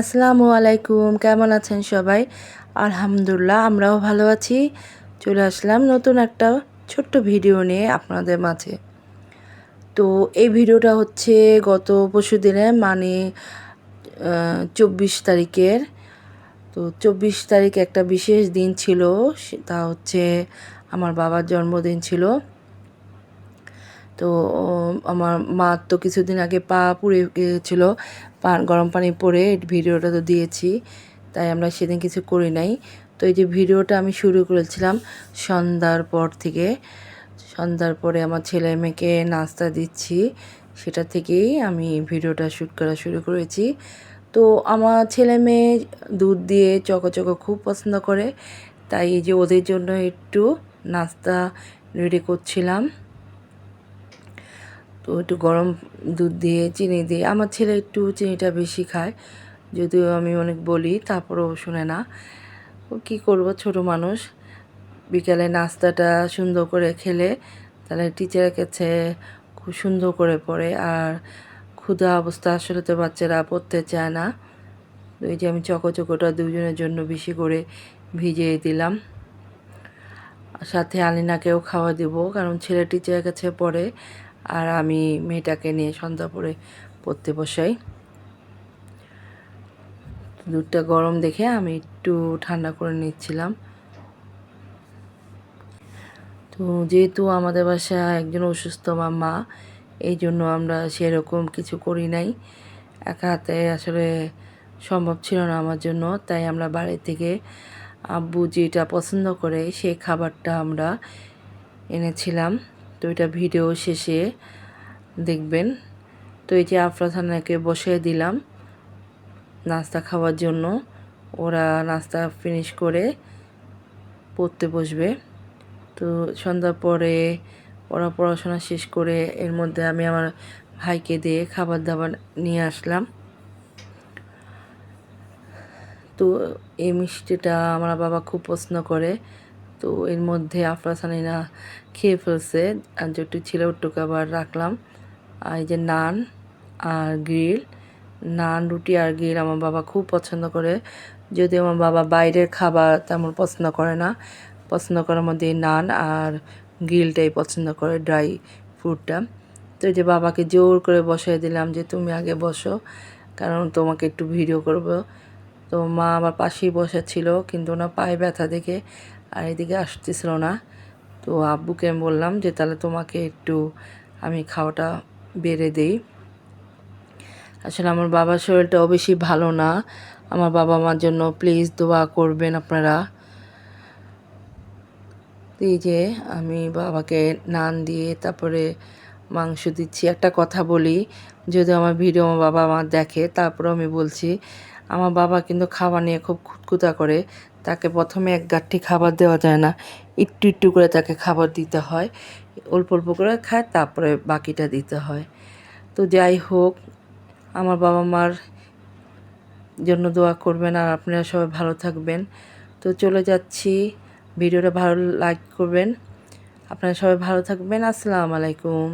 আসসালামু আলাইকুম, কেমন আছেন সবাই? আলহামদুলিল্লাহ আমরাও ভালো আছি। চলে আসলাম নতুন একটা ছোট্ট ভিডিও নিয়ে আপনাদের মাঝে। তো এই ভিডিওটা হচ্ছে গত পরশুদিনের মানে 24 তারিখের। তো 24 তারিখ একটা বিশেষ দিন ছিল, তা হচ্ছে আমার বাবার জন্মদিন ছিল। তো আমার মা তো কিছুদিন আগে পা পুড়ে গিয়েছিল, গরম পানি পরে ভিডিওটা তো দিয়েছি, তাই আমরা সেদিন কিছু করি নাই। তো এই যে ভিডিওটা আমি শুরু করেছিলাম সন্ধ্যার পর থেকে, সন্ধ্যার পরে আমার ছেলে মেয়েকে নাস্তা দিচ্ছি, সেটা থেকেই আমি ভিডিওটা শ্যুট করা শুরু করেছি। তো আমার ছেলে মেয়ে দুধ দিয়ে চকো খুব পছন্দ করে, তাই এই যে ওদের জন্য একটু নাস্তা রেডি করছিলাম। তো একটু গরম দুধ দিয়ে চিনি দিয়ে, আমার ছেলে একটু চিনিটা বেশি খায়, যদিও আমি অনেক বলি তারপরেও শুনে না। ও কী করবো, ছোটো মানুষ। বিকালে নাস্তাটা সুন্দর করে খেলে তাহলে টিচারের কাছে খুব সুন্দর করে পড়ে, আর ক্ষুধা অবস্থা আসলে তো বাচ্চারা পড়তে চায় না। তো এই যে আমি চকোটা দুজনের জন্য বেশি করে ভিজিয়ে দিলাম, সাথে আলিনাকেও খাওয়া দেব, কারণ ছেলে টিচারের কাছে পড়ে আর আমি মেয়েটাকে নিয়ে সন্ধ্যা পরে পড়তে বসাই। দুধটা গরম দেখে আমি একটু ঠান্ডা করে নিচ্ছিলাম। তো যেহেতু আমাদের বাসায় একজন অসুস্থ মা, এই জন্য আমরা সেরকম কিছু করি নাই, একা হাতে আসলে সম্ভব ছিল না আমার জন্য, তাই আমরা বাড়ি থেকে আব্বু যেটা পছন্দ করে সেই খাবারটা আমরা এনেছিলাম। তো এটা ভিডিও শেষে দেখবেন। তো এই যে আফরাথানাকে বসিয়ে দিলাম নাস্তা খাওয়ার জন্য, ওরা নাস্তা ফিনিশ করে পড়তে বসবে। তো সন্ধ্যার পরে ওরা পড়াশোনা শেষ করে এর মধ্যে আমি আমার ভাইকে দিয়ে খাবার দাবার নিয়ে আসলাম। তো এই মিষ্টিটা আমার বাবা খুব পছন্দ করে, তো এর মধ্যে আফরাসানিনা খেয়ে ফেলছে, আর যেটু ছিল ওটুকু আবার রাখলাম। আর এই যে নান আর গ্রিল, নান রুটি আর গ্রিল আমার বাবা খুব পছন্দ করে, যদিও আমার বাবা বাইরের খাবার তেমন পছন্দ করে না, পছন্দ করার মধ্যে নান আর গ্রিলটাই পছন্দ করে, ড্রাই ফ্রুটটা। তো এই যে বাবাকে জোর করে বসাই দিলাম যে তুমি আগে বসো, কারণ তোমাকে একটু ভিডিও করব। তো মা আমার পাশেই বসা ছিল, কিন্তু ওনার পায়ে ব্যথা দেখে আর এদিকে আসতেছিল না। তো আব্বুকে আমি বললাম যে তাহলে তোমাকে একটু আমি খাওয়াটা বেড়ে দেই। আসলে আমার বাবার শরীরটাও বেশি ভালো না, আমার বাবা মার জন্য প্লিজ দোয়া করবেন আপনারা। এই যে আমি বাবাকে নান দিয়ে তারপরে মাংস দিচ্ছি। একটা কথা বলি, যদি আমার ভিডিও আমার বাবা মা দেখে, তারপরেও আমি বলছি, আমার বাবা কিন্তু খাবার নিয়ে খুব খুঁতখুঁতা করে, তাকে প্রথমে এক গাঁটটি খাবার দেওয়া যায় না, একটু একটু করে তাকে খাবার দিতে হয়, অল্প অল্প করে খায় তারপরে বাকিটা দিতে হয়। তো যাই হোক, আমার বাবা মার জন্য দোয়া করবেন, আর আপনারা সবাই ভালো থাকবেন। তো চলে যাচ্ছি, ভিডিওটা ভালো লাইক করবেন, আপনারা সবাই ভালো থাকবেন। আসসালামু আলাইকুম।